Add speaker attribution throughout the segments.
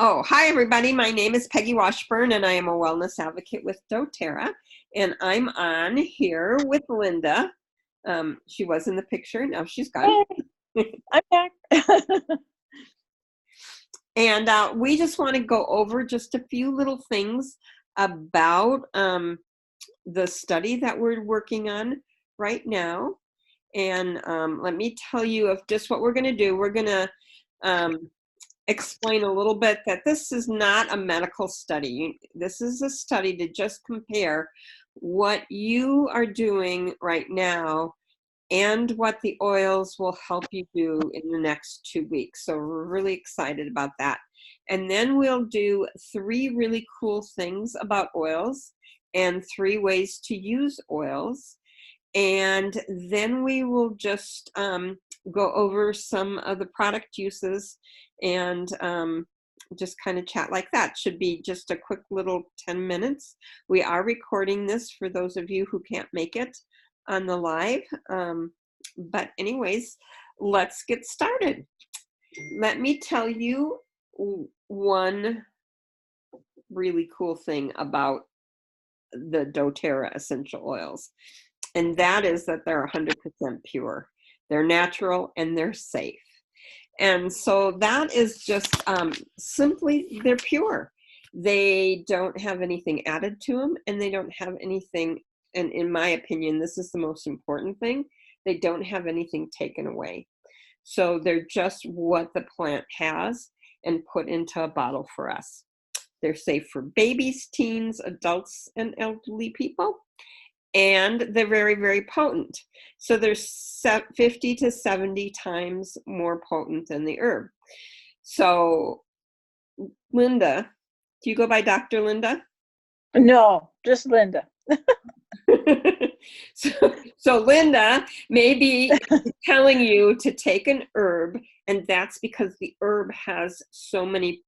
Speaker 1: Oh, hi everybody. My name is Peggy Washburn and I am a wellness advocate with doTERRA. And I'm on here with Linda. She was in the picture, now she's gone.
Speaker 2: Hey, I'm back.
Speaker 1: And we just want to go over just a few little things about the study that we're working on right now. And let me tell you of just what we're going to do. We're going to explain a little bit that this is not a medical study. This is a study to just compare what you are doing right now and what the oils will help you do in the next 2 weeks. So we're really excited about that. And then we'll do 3 really cool things about oils and 3 ways to use oils. And then we will just go over some of the product uses and just kind of chat like that. Should be just a quick little 10 minutes. We are recording this for those of you who can't make it on the live. But anyways, let's get started. Let me tell you one really cool thing about the doTERRA essential oils. And that is that they're 100% pure. They're natural and they're safe. And so that is just simply, they're pure. They don't have anything added to them, and they don't have anything, and in my opinion, this is the most important thing, they don't have anything taken away. So they're just what the plant has and put into a bottle for us. They're safe for babies, teens, adults, and elderly people. And they're very, very potent. So they're 50 to 70 times more potent than the herb. So, Linda, do you go by Dr. Linda?
Speaker 2: No, just Linda.
Speaker 1: So Linda may be telling you to take an herb, and that's because the herb has so many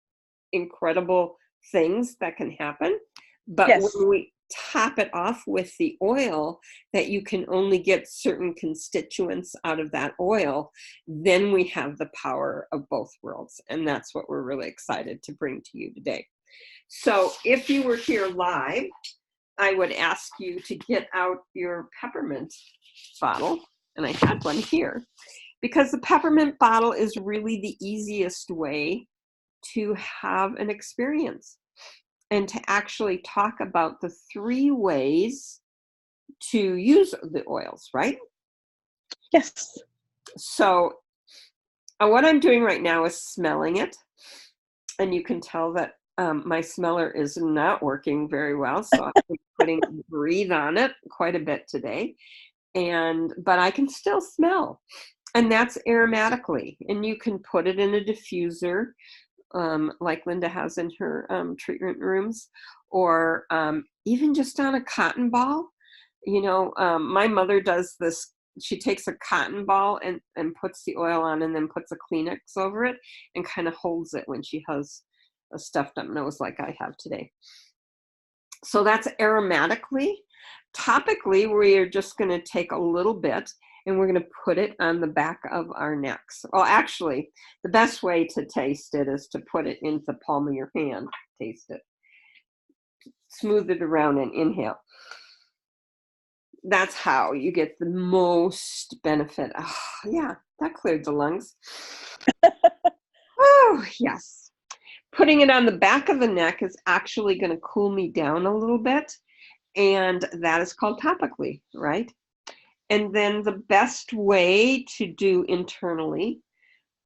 Speaker 1: incredible things that can happen. But
Speaker 2: Yes.
Speaker 1: when we top it off with the oil, that you can only get certain constituents out of that oil, then we have the power of both worlds. And that's what we're really excited to bring to you today. So if you were here live, I would ask you to get out your peppermint bottle. And I had one here because the peppermint bottle is really the easiest way to have an experience and to actually talk about the 3 ways to use the oils, right?
Speaker 2: Yes.
Speaker 1: So what I'm doing right now is smelling it. And you can tell that my smeller is not working very well. So I'm putting breathe on it quite a bit today. But I can still smell. And that's aromatically. And you can put it in a diffuser, like Linda has in her treatment rooms, or even just on a cotton ball. You know, my mother does this. She takes a cotton ball and puts the oil on and then puts a Kleenex over it and kind of holds it when she has a stuffed up nose like I have today. So that's aromatically. Topically, we're just going to take a little bit and we're going to put it on the back of our necks. Well, actually, the best way to taste it is to put it into the palm of your hand. Taste it. Smooth it around and inhale. That's how you get the most benefit. Oh, yeah, that cleared the lungs. Oh, yes. Putting it on the back of the neck is actually going to cool me down a little bit. And that is called topically, right? And then the best way to do internally,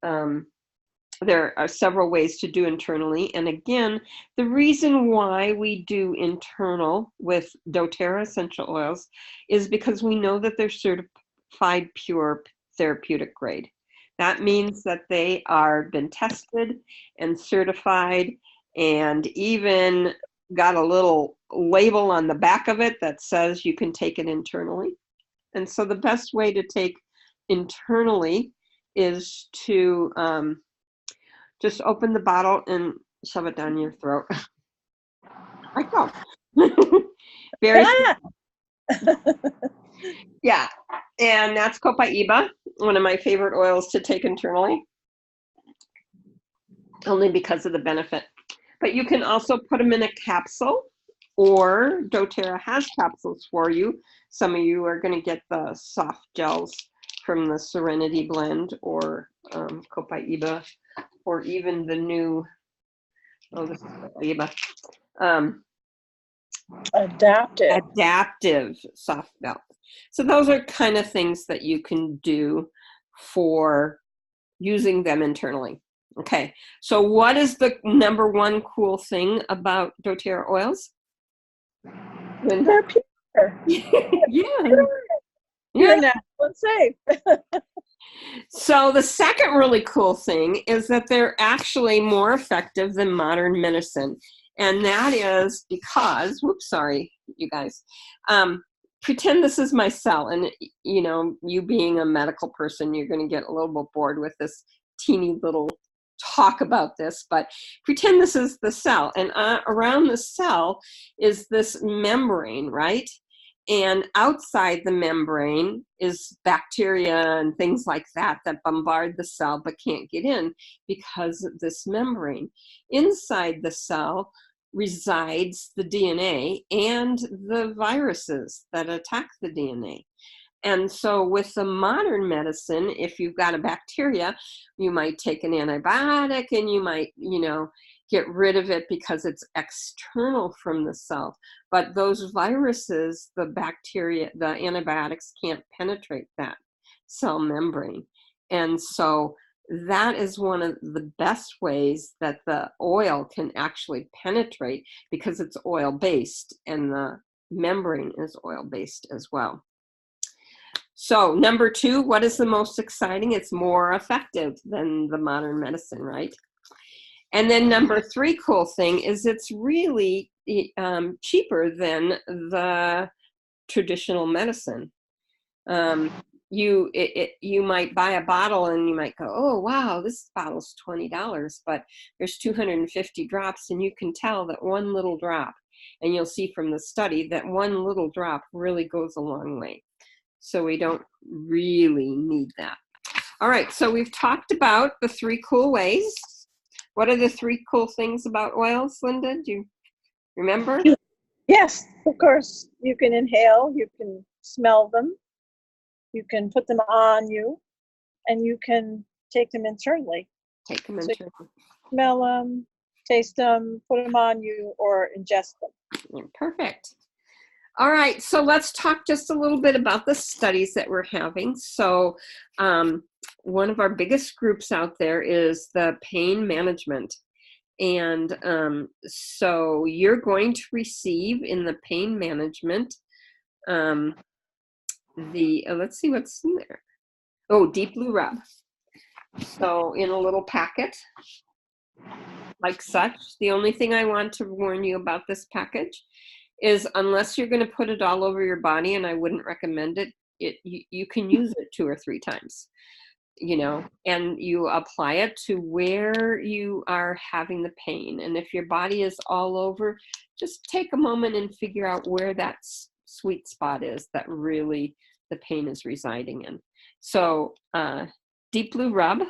Speaker 1: there are several ways to do internally. And again, the reason why we do internal with doTERRA essential oils is because we know that they're certified pure therapeutic grade. That means that they are been tested and certified and even got a little label on the back of it that says you can take it internally. And so the best way to take internally is to just open the bottle and shove it down your throat. Like so. Very yeah. And that's Copaiba, one of my favorite oils to take internally, only because of the benefit But you can also put them in a capsule, or doTERRA has capsules for you. Some of you are going to get the soft gels from the Serenity blend, or Copaiba, or even the new, oh, this is Copaiba, adaptive soft gel. So those are kind of things that you can do for using them internally. Okay, so what is the number one cool thing about doTERRA oils? Linda?
Speaker 2: They're pure.
Speaker 1: Yeah.
Speaker 2: Pure, natural and safe.
Speaker 1: So the second really cool thing is that they're actually more effective than modern medicine. And that is because, whoops, sorry, you guys. Pretend this is my cell, and you know, you being a medical person, you're going to get a little bit bored with this teeny little talk about this, but pretend this is the cell, and around the cell is this membrane, right? And outside the membrane is bacteria and things like that that bombard the cell but can't get in because of this membrane. Inside the cell resides the DNA and the viruses that attack the DNA. And so with the modern medicine, if you've got a bacteria, you might take an antibiotic and you might, you know, get rid of it because it's external from the cell. But those viruses, the bacteria, the antibiotics can't penetrate that cell membrane. And so that is one of the best ways that the oil can actually penetrate, because it's oil-based and the membrane is oil-based as well. So number two, what is the most exciting? It's more effective than the modern medicine, right? And then number three cool thing is it's really cheaper than the traditional medicine. You might buy a bottle and you might go, oh, wow, this bottle's $20, but there's 250 drops, and you can tell that one little drop, and you'll see from the study that one little drop really goes a long way. So we don't really need that. All right, so we've talked about the three cool ways. What are the three cool things about oils, Linda? Do you remember?
Speaker 2: Yes, of course. You can inhale, you can smell them, you can put them on you, and you can take them internally.
Speaker 1: Take them internally.
Speaker 2: So smell them, taste them, put them on you, or ingest them.
Speaker 1: Perfect. All right, so let's talk just a little bit about the studies that we're having. So one of our biggest groups out there is the pain management. And so you're going to receive in the pain management, let's see what's in there. Oh, Deep Blue Rub. So in a little packet, like such. The only thing I want to warn you about this package is, unless you're going to put it all over your body, and I wouldn't recommend it, you can use it 2 or 3 times, you know, and you apply it to where you are having the pain. And if your body is all over, just take a moment and figure out where that sweet spot is that really the pain is residing in. So Deep Blue Rub.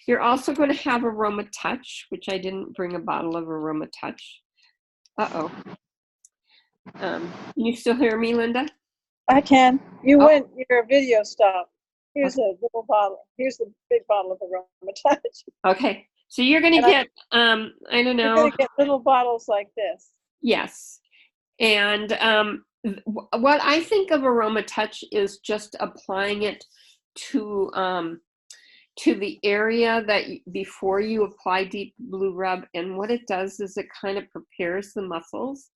Speaker 1: You're also going to have Aroma Touch, which I didn't bring a bottle of Aroma Touch. Uh-oh. Can you still hear me, Linda?
Speaker 2: I can. Went, your video stopped. Here's a little bottle. Here's the big bottle of Aroma Touch.
Speaker 1: Okay. So you're going to get, I don't know.
Speaker 2: You're going to get little bottles like this.
Speaker 1: Yes. And what I think of Aroma Touch is just applying it to the area that before you apply Deep Blue Rub. And what it does is it kind of prepares the muscles,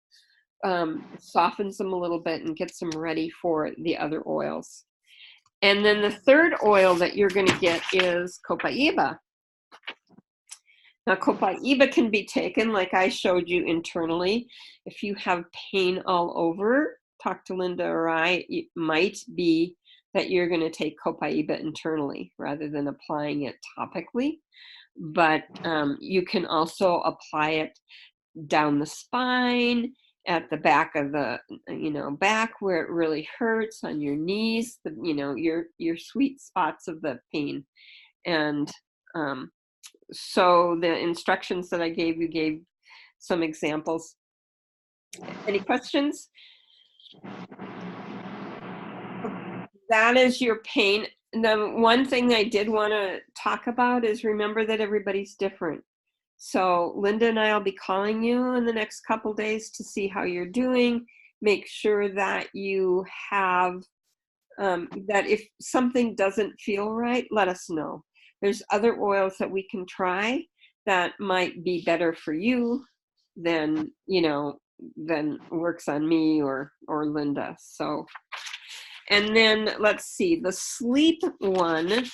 Speaker 1: softens them a little bit, and gets them ready for the other oils. And then the third oil that you're going to get is Copaiba. Now, Copaiba can be taken, like I showed you, internally. If you have pain all over, talk to Linda or I. It might be that you're going to take Copaiba internally rather than applying it topically. But you can also apply it down the spine, at the back of the, back where it really hurts, on your knees, your sweet spots of the pain. And so the instructions that I gave you some examples. Any questions? That is your pain. The one thing I did want to talk about is remember that everybody's different. So Linda and I will be calling you in the next couple days to see how you're doing. Make sure that you have, that if something doesn't feel right, let us know. There's other oils that we can try that might be better for you than, than works on me or Linda. So, and then let's see, the sleep one.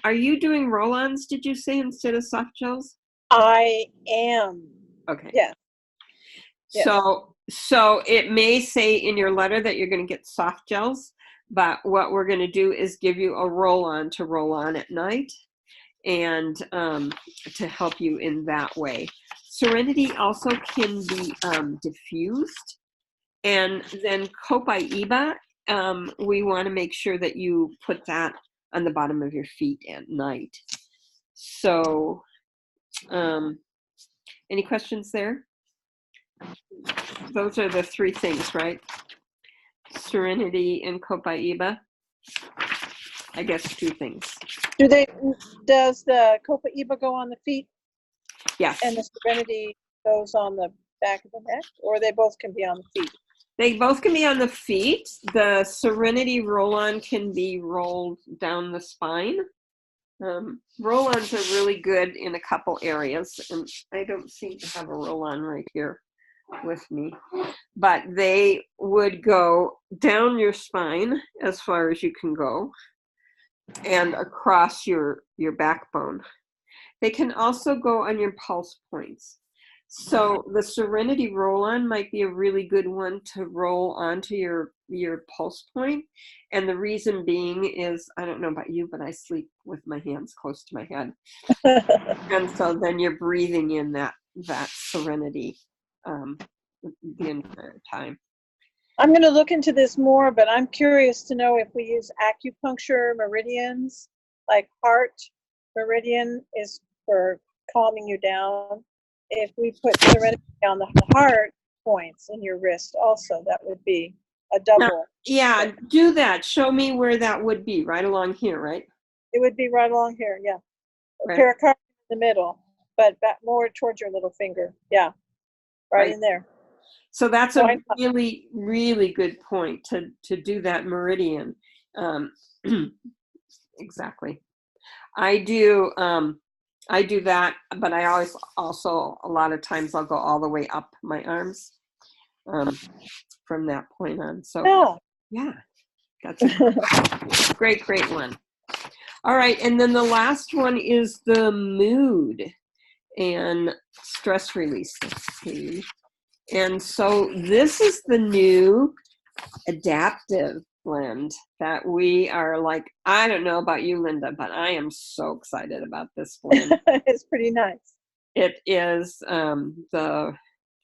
Speaker 1: Are you doing roll-ons, did you say, instead of soft gels?
Speaker 2: I am.
Speaker 1: Okay.
Speaker 2: Yeah. Yes.
Speaker 1: So it may say in your letter that you're going to get soft gels, but what we're going to do is give you a roll-on to roll on at night, and to help you in that way. Serenity also can be diffused, and then Copaiba, we want to make sure that you put that on the bottom of your feet at night. So, any questions there? Those are the three things, right? Serenity and Copaiba. I guess two things.
Speaker 2: Does the Copaiba go on the feet?
Speaker 1: Yes.
Speaker 2: And the Serenity goes on the back of the neck, or they both can be on the feet?
Speaker 1: They both can be on the feet. The Serenity roll-on can be rolled down the spine. Roll-ons are really good in a couple areas, and I don't seem to have a roll-on right here with me, but they would go down your spine as far as you can go and across your backbone. They can also go on your pulse points. So the Serenity roll-on might be a really good one to roll onto your pulse point. And the reason being is, I don't know about you, but I sleep with my hands close to my head. And so then you're breathing in that Serenity the entire time.
Speaker 2: I'm going to look into this more, but I'm curious to know if we use acupuncture meridians, like heart meridian is for calming you down. If we put Serenity on the heart points in your wrist also, that would be a double.
Speaker 1: Yeah, do that. Show me where that would be, right along here, right?
Speaker 2: It would be right along here, yeah.
Speaker 1: Right.
Speaker 2: Pericardium in the middle, but back more towards your little finger. Yeah, right in there.
Speaker 1: So that's a really, really good point to do that meridian. Exactly. I do that, but I always also, a lot of times I'll go all the way up my arms from that point on. So yeah, that's a great one. All right, and then the last one is the mood and stress release. Let's see. And so this is the new adaptive blend that we are like, I don't know about you, Linda, but I am so excited about this blend.
Speaker 2: It's pretty nice.
Speaker 1: It is the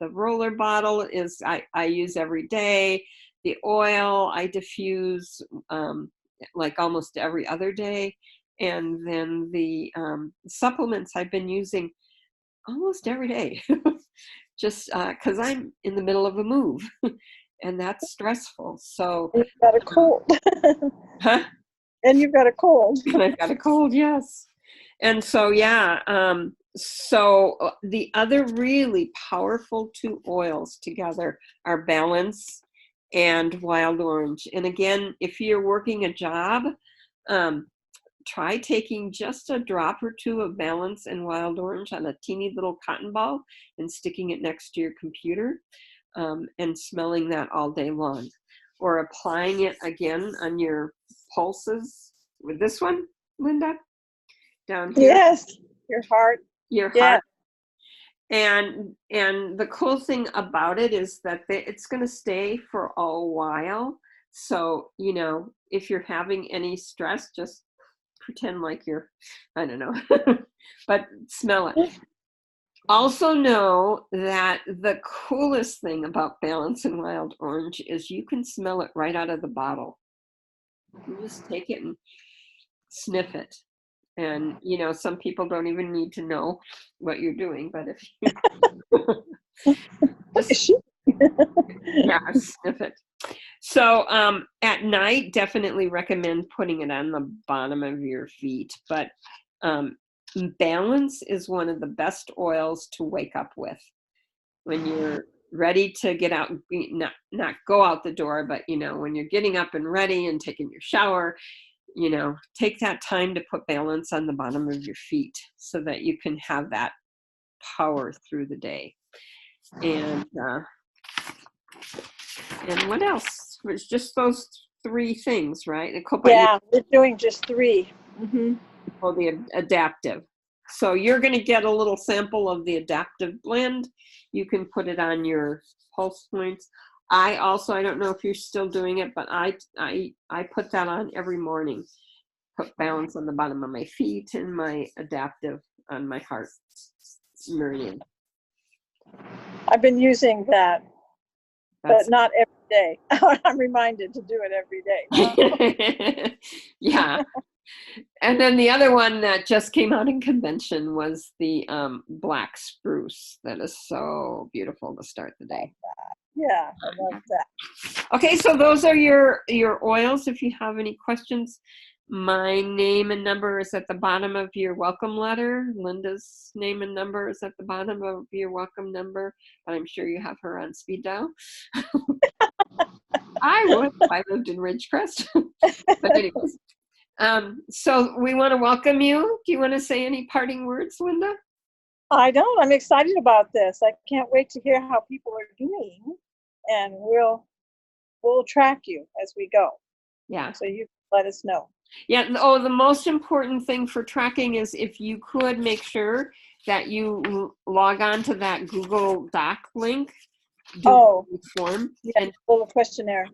Speaker 1: roller bottle is I use every day. The oil I diffuse like almost every other day. And then the supplements I've been using almost every day. Just because I'm in the middle of a move and that's stressful. So
Speaker 2: you've got a cold.
Speaker 1: huh?
Speaker 2: And you've got a cold.
Speaker 1: And I've got a cold, yes. And so, yeah. So the other really powerful two oils together are Balance and Wild Orange. And again, if you're working a job, try taking just a drop or two of Balance and Wild Orange on a teeny little cotton ball and sticking it next to your computer and smelling that all day long. Or applying it again on your pulses with this one, Linda, down here.
Speaker 2: Yes, your heart.
Speaker 1: Your heart. And the cool thing about it is that it's going to stay for a while. So, if you're having any stress, just pretend like you're, I don't know, but smell it. Also know that the coolest thing about Balance and Wild Orange is you can smell it right out of the bottle. You just take it and sniff it. And, you know, some people don't even need to know what you're doing, but if you
Speaker 2: What is
Speaker 1: just,
Speaker 2: she?
Speaker 1: yeah, sniff it. So at night, definitely recommend putting it on the bottom of your feet. But balance is one of the best oils to wake up with when you're ready to get out, not go out the door, but, you know, when you're getting up and ready and taking your shower, you know, take that time to put balance on the bottom of your feet so that you can have that power through the day. And what else? It's just those three things, right? But you
Speaker 2: Yeah, we're doing just 3. Mm-hmm.
Speaker 1: know the adaptive. So you're going to get a little sample of the adaptive blend. You can put it on your pulse points. I don't know if you're still doing it, but I put that on every morning. Put balance on the bottom of my feet and my adaptive on my heart meridian.
Speaker 2: I've been using that,
Speaker 1: That's
Speaker 2: but not every day. I'm reminded to do it every day now.
Speaker 1: yeah. And then the other one that just came out in convention was the black spruce. That is so beautiful to start the day.
Speaker 2: Yeah, I love that.
Speaker 1: Okay, so those are your oils. If you have any questions, my name and number is at the bottom of your welcome letter. Linda's name and number is at the bottom of your welcome number, but I'm sure you have her on speed dial. I would if I lived in Ridgecrest. But anyways, so we want to welcome you. Do you want to say any parting words, Linda?
Speaker 2: I don't. I'm excited about this. I can't wait to hear how people are doing, and we'll track you as we go.
Speaker 1: Yeah.
Speaker 2: So you let us know.
Speaker 1: Yeah. Oh, the most important thing for tracking is if you could make sure that you log on to that Google Doc link, do the form,
Speaker 2: yeah,
Speaker 1: and
Speaker 2: little questionnaire.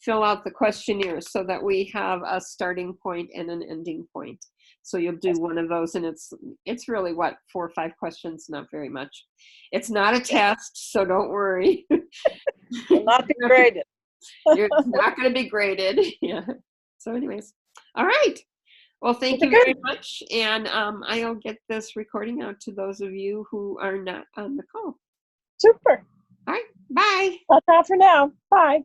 Speaker 1: fill out the questionnaire so that we have a starting point and an ending point. So you'll do one of those, and it's really what, 4 or 5 questions, not very much. It's not a test, so don't worry.
Speaker 2: Will not be graded.
Speaker 1: It's not going to be graded. Yeah. So anyways, all right. Well, thank you
Speaker 2: Good.
Speaker 1: very much. And I'll get this recording out to those of you who are not on the call.
Speaker 2: Super.
Speaker 1: All right. Bye.
Speaker 2: That's all for now. Bye.